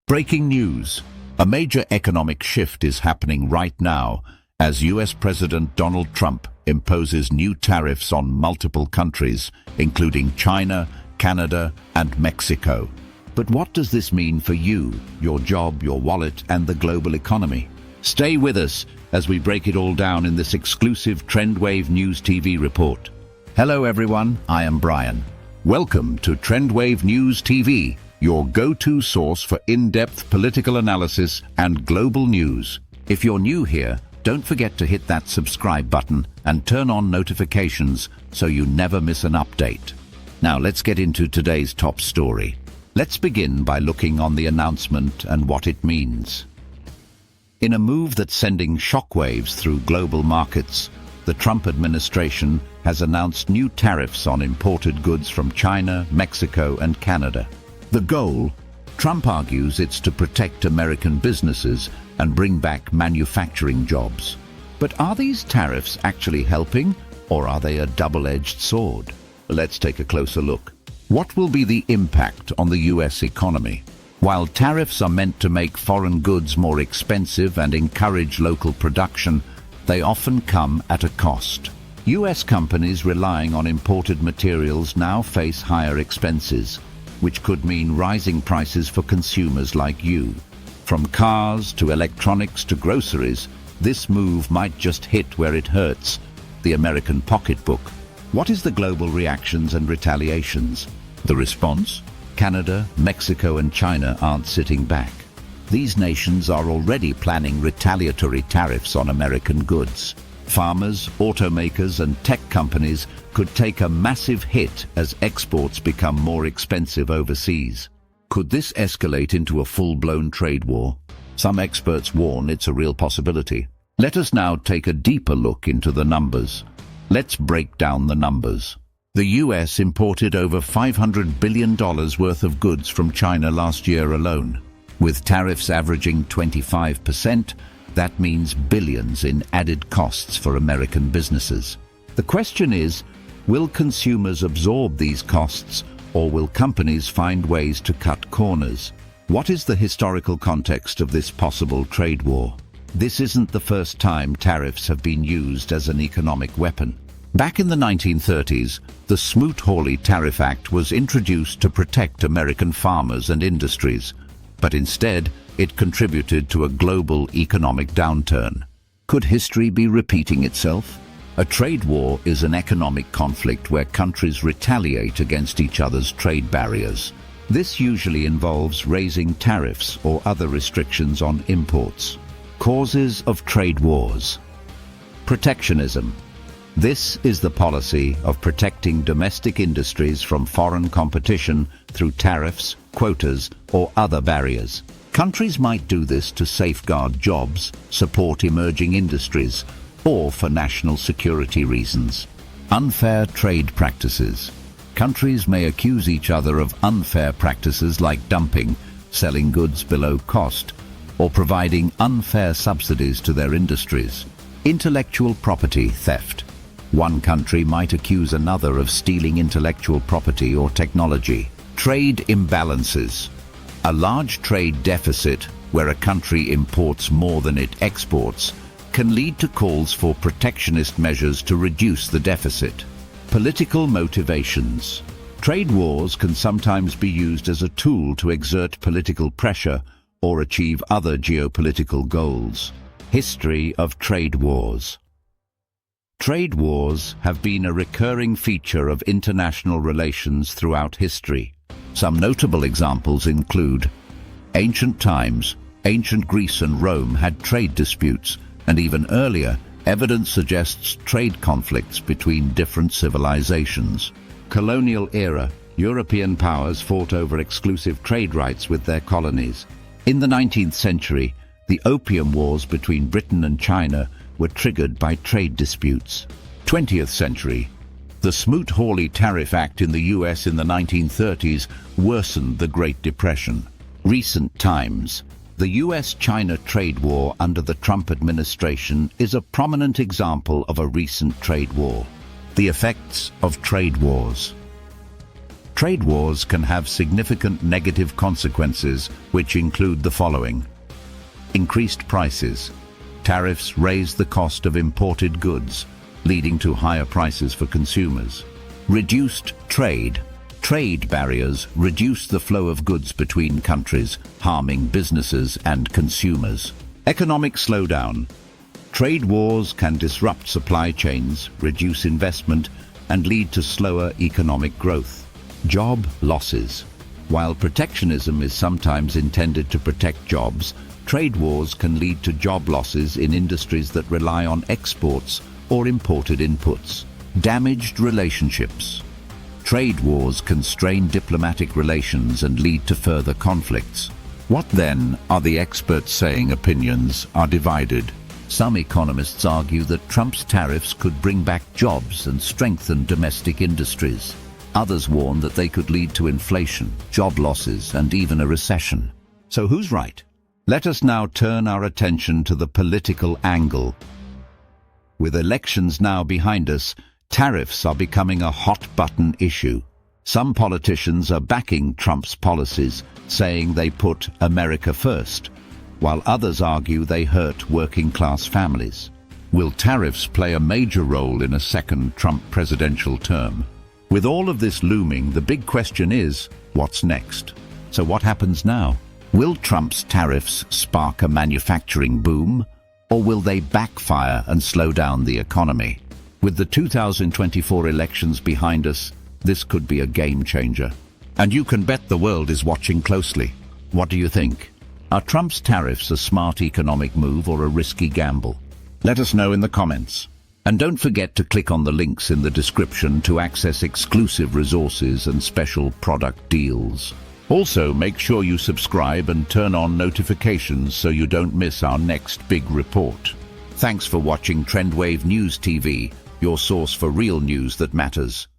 Breaking news. A major economic shift is happening right now as US President Donald Trump imposes new tariffs on multiple countries, including China, Canada, and Mexico. But what does this mean for you, your job, your wallet, and the global economy? Stay with us as we break it all down in this exclusive TrendWave News TV report. Hello everyone, I am Brian. Welcome to TrendWave News TV, your go-to source for in-depth political analysis and global news. If you're new here, don't forget to hit that subscribe button and turn on notifications so you never miss an update. Now let's get into today's top story. Let's begin by looking on the announcement and what it means. In a move that's sending shockwaves through global markets, the Trump administration has announced new tariffs on imported goods from China, Mexico, and Canada. The goal, Trump argues, it's to protect American businesses and bring back manufacturing jobs. But are these tariffs actually helping, or are they a double-edged sword? Let's take a closer look. What will be the impact on the US economy? While tariffs are meant to make foreign goods more expensive and encourage local production, they often come at a cost. US companies relying on imported materials now face higher expenses, which could mean rising prices for consumers like you. From cars to electronics to groceries, this move might just hit where it hurts, the American pocketbook. What is the global reactions and retaliations? The response? Canada, Mexico, and China aren't sitting back. These nations are already planning retaliatory tariffs on American goods. Farmers, automakers, and tech companies could take a massive hit as exports become more expensive overseas. Could this escalate into a full-blown trade war? Some experts warn it's a real possibility. Let us now take a deeper look into the numbers. Let's break down the numbers. The US imported over $500 billion worth of goods from China last year alone. With tariffs averaging 25%, that means billions in added costs for American businesses. The question is, will consumers absorb these costs, or will companies find ways to cut corners? What is the historical context of this possible trade war? This isn't the first time tariffs have been used as an economic weapon. Back in the 1930s, the Smoot-Hawley Tariff Act was introduced to protect American farmers and industries, but instead it contributed to a global economic downturn. Could history be repeating itself? A trade war is an economic conflict where countries retaliate against each other's trade barriers. This usually involves raising tariffs or other restrictions on imports. Causes of trade wars. Protectionism. This is the policy of protecting domestic industries from foreign competition through tariffs, quotas, or other barriers. Countries might do this to safeguard jobs, support emerging industries, or for national security reasons. Unfair trade practices. Countries may accuse each other of unfair practices like dumping, selling goods below cost, or providing unfair subsidies to their industries. Intellectual property theft. One country might accuse another of stealing intellectual property or technology. Trade imbalances. A large trade deficit, where a country imports more than it exports, can lead to calls for protectionist measures to reduce the deficit. Political motivations. Trade wars can sometimes be used as a tool to exert political pressure or achieve other geopolitical goals. History of trade wars. Trade wars have been a recurring feature of international relations throughout history. Some notable examples include ancient times. Ancient Greece and Rome had trade disputes, and even earlier, evidence suggests trade conflicts between different civilizations. Colonial era. European powers fought over exclusive trade rights with their colonies. In the 19th century, the Opium Wars between Britain and China were triggered by trade disputes. 20th century. The Smoot-Hawley Tariff Act in the US in the 1930s worsened the Great Depression. Recent times. The US-China trade war under the Trump administration is a prominent example of a recent trade war. The effects of trade wars. Trade wars can have significant negative consequences, which include the following. Increased prices. Tariffs raise the cost of imported goods, leading to higher prices for consumers. Reduced trade. Trade barriers reduce the flow of goods between countries, harming businesses and consumers. Economic slowdown. Trade wars can disrupt supply chains, reduce investment, and lead to slower economic growth. Job losses. While protectionism is sometimes intended to protect jobs, trade wars can lead to job losses in industries that rely on exports or imported inputs. Damaged relationships. Trade wars can strain diplomatic relations and lead to further conflicts. What then are the experts saying? Opinions are divided. Some economists argue that Trump's tariffs could bring back jobs and strengthen domestic industries. Others warn that they could lead to inflation, job losses, and even a recession. So who's right? Let us now turn our attention to the political angle. With elections now behind us, tariffs are becoming a hot-button issue. Some politicians are backing Trump's policies, saying they put America first, while others argue they hurt working-class families. Will tariffs play a major role in a second Trump presidential term? With all of this looming, the big question is, what's next? So what happens now? Will Trump's tariffs spark a manufacturing boom, or will they backfire and slow down the economy? With the 2024 elections behind us, this could be a game changer. And you can bet the world is watching closely. What do you think? Are Trump's tariffs a smart economic move or a risky gamble? Let us know in the comments. And don't forget to click on the links in the description to access exclusive resources and special product deals. Also, make sure you subscribe and turn on notifications so you don't miss our next big report. Thanks for watching TrendWave News TV, your source for real news that matters.